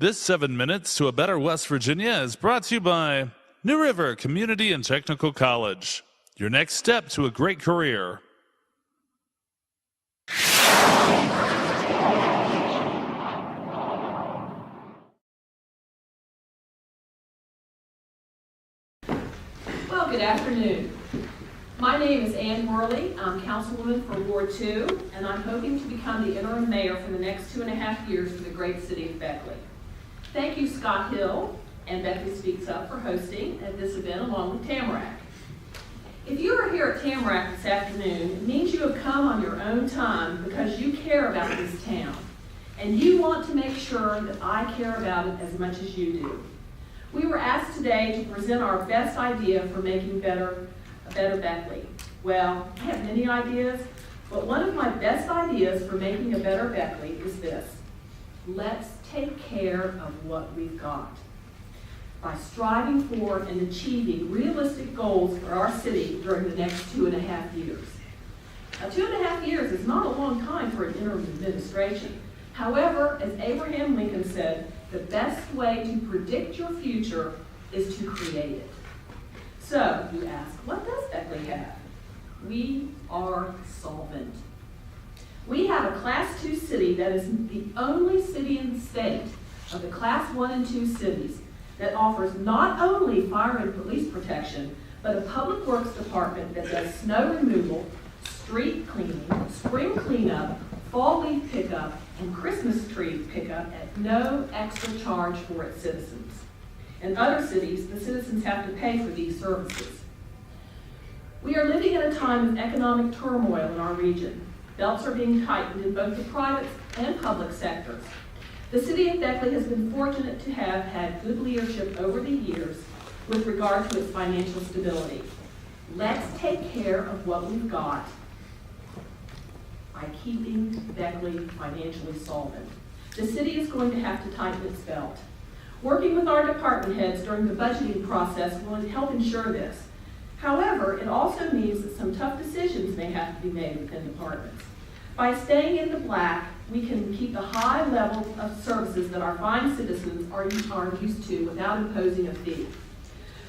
This 7 Minutes to a Better West Virginia is brought to you by New River Community and Technical College. Your next step to a great career. Well, good afternoon. My name is Ann Worley. I'm Councilwoman for Ward 2, and I'm hoping to become the interim mayor for the next 2.5 years for the great city of Beckley. Thank you, Scott Hill and Beckley Speaks Up for hosting at this event along with Tamarack. If you are here at Tamarack this afternoon, it means you have come on your own time because you care about this town, and you want to make sure that I care about it as much as you do. We were asked today to present our best idea for making a better Beckley. Well, I have many ideas, but one of my best ideas for making a better Beckley is this. Let's take care of what we've got. By striving for and achieving realistic goals for our city during the next 2.5 years. Now, 2.5 years is not a long time for an interim administration. However, as Abraham Lincoln said, the best way to predict your future is to create it. So, you ask, what does Beckley have? We are solvent. We have a Class 2 city that is the only city in the state of the Class 1 and 2 cities that offers not only fire and police protection, but a public works department that does snow removal, street cleaning, spring cleanup, fall leaf pickup, and Christmas tree pickup at no extra charge for its citizens. In other cities, the citizens have to pay for these services. We are living in a time of economic turmoil in our region. Belts are being tightened in both the private and public sectors. The city of Beckley has been fortunate to have had good leadership over the years with regard to its financial stability. Let's take care of what we've got by keeping Beckley financially solvent. The city is going to have to tighten its belt. Working with our department heads during the budgeting process will help ensure this. However, it also means that some tough decisions may have to be made within departments. By staying in the black, we can keep the high level of services that our fine citizens are used to without imposing a fee.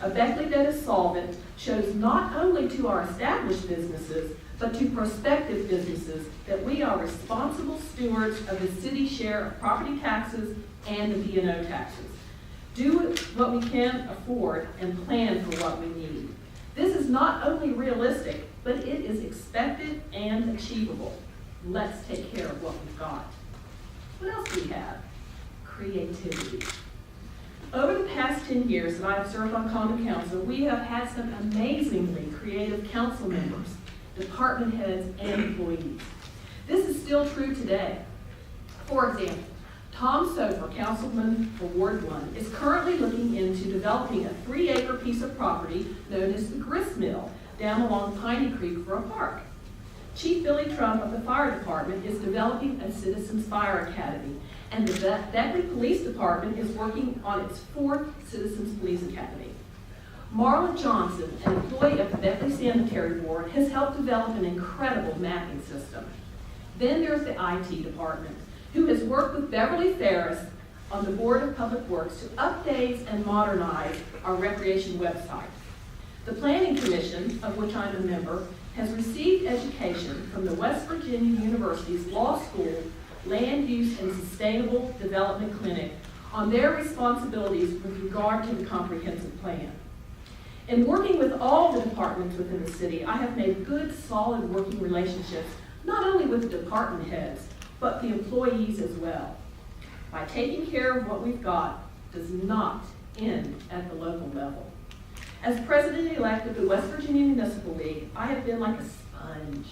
A Beckley that is solvent shows not only to our established businesses, but to prospective businesses that we are responsible stewards of the city's share of property taxes and the B&O taxes. Do what we can afford and plan for what we need. This is not only realistic, but it is expected and achievable. Let's take care of what we've got. What else do we have? Creativity. Over the past 10 years that I've served on Common Council, we have had some amazingly creative council members, department heads, and employees. This is still true today. For example, Tom Sofer, Councilman for Ward 1, is currently looking into developing a 3-acre piece of property known as the Grist Mill down along Piney Creek for a park. Chief Billy Trump of the fire department is developing a Citizens Fire Academy, and the Beckley Police Department is working on its 4th Citizens Police Academy. Marla Johnson, an employee of the Beckley Sanitary Board, has helped develop an incredible mapping system. Then there's the IT department, who has worked with Beverly Ferris on the Board of Public Works to update and modernize our recreation website. The Planning Commission, of which I'm a member, has received education from the West Virginia University's Law School Land Use and Sustainable Development Clinic on their responsibilities with regard to the comprehensive plan. In working with all the departments within the city, I have made good, solid working relationships, not only with the department heads, but the employees as well. By taking care of what we've got does not end at the local level. As president-elect of the West Virginia Municipal League, I have been like a sponge,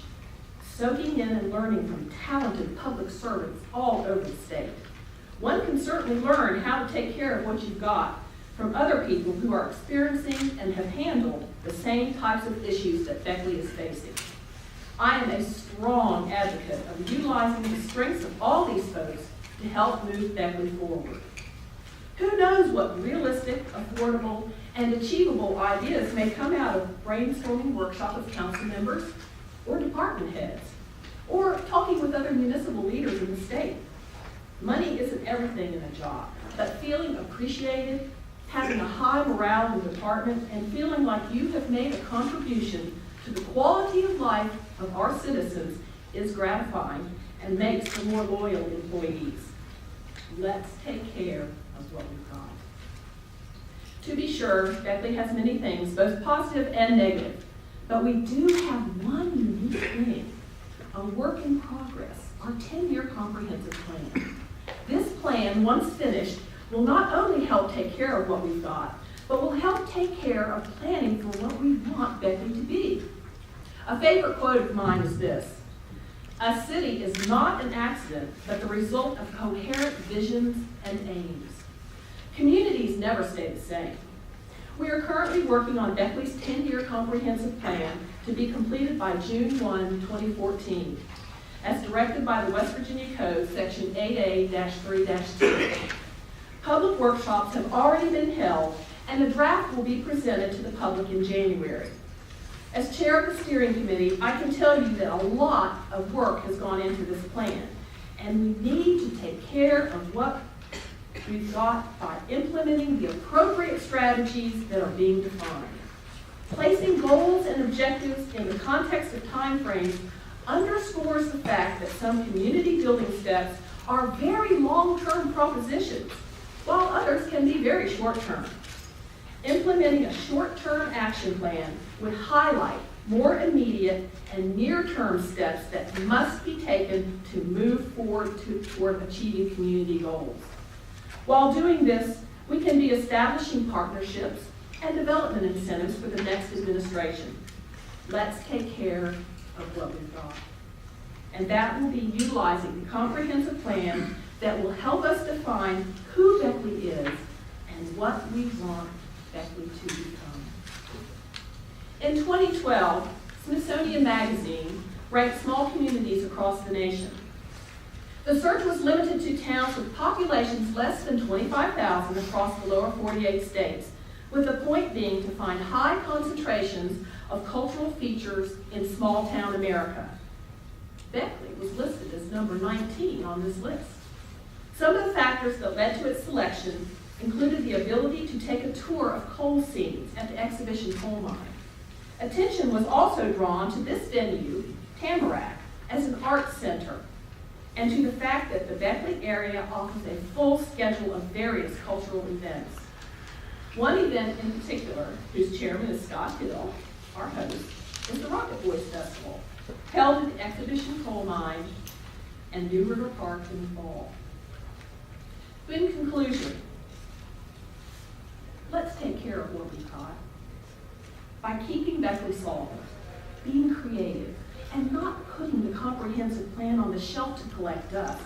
soaking in and learning from talented public servants all over the state. One can certainly learn how to take care of what you've got from other people who are experiencing and have handled the same types of issues that Beckley is facing. I am a strong advocate of utilizing the strengths of all these folks to help move Beckley forward. Who knows what realistic, affordable, and achievable ideas may come out of brainstorming workshop with council members or department heads, or talking with other municipal leaders in the state. Money isn't everything in a job, but feeling appreciated, having a high morale in the department, and feeling like you have made a contribution to the quality of life of our citizens is gratifying and makes for more loyal employees. Let's take care of what we've got. To be sure, Beckley has many things, both positive and negative, but we do have one unique thing, a work in progress, our 10-year comprehensive plan. This plan, once finished, will not only help take care of what we've got, but will help take care of planning for what we want Beckley to be. A favorite quote of mine is this: "A city is not an accident, but the result of coherent visions and aims." Communities never stay the same. We are currently working on Beckley's 10-year comprehensive plan to be completed by June 1, 2014, as directed by the West Virginia Code, Section 8A-3-2. Public workshops have already been held, and the draft will be presented to the public in January. As chair of the steering committee, I can tell you that a lot of work has gone into this plan, and we need to take care of what we've got by implementing the appropriate strategies that are being defined. Placing goals and objectives in the context of timeframes underscores the fact that some community building steps are very long-term propositions, while others can be very short-term. Implementing a short-term action plan would highlight more immediate and near-term steps that must be taken to move forward toward achieving community goals. While doing this, we can be establishing partnerships and development incentives for the next administration. Let's take care of what we've got. And that will be utilizing the comprehensive plan that will help us define who Beckley is and what we want Beckley to become. In 2012, Smithsonian Magazine ranked small communities across the nation. The search was limited to towns with populations less than 25,000 across the lower 48 states, with the point being to find high concentrations of cultural features in small town America. Beckley was listed as number 19 on this list. Some of the factors that led to its selection included the ability to take a tour of coal seams at the Exhibition Coal Mine. Attention was also drawn to this venue, Tamarack, as an arts center, and to the fact that the Beckley area offers a full schedule of various cultural events. One event in particular, whose chairman is Scott Hill, our host, is the Rocket Boys Festival, held at the Exhibition Coal Mine and New River Park in the fall. In conclusion, let's take care of what we've got by keeping Beckley solvent, being creative, and not putting the comprehensive plan on the shelf to collect dust,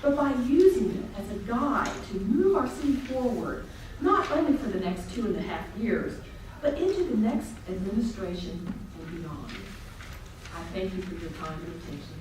but by using it as a guide to move our city forward, not only for the next 2.5 years, but into the next administration and beyond. I thank you for your time and attention.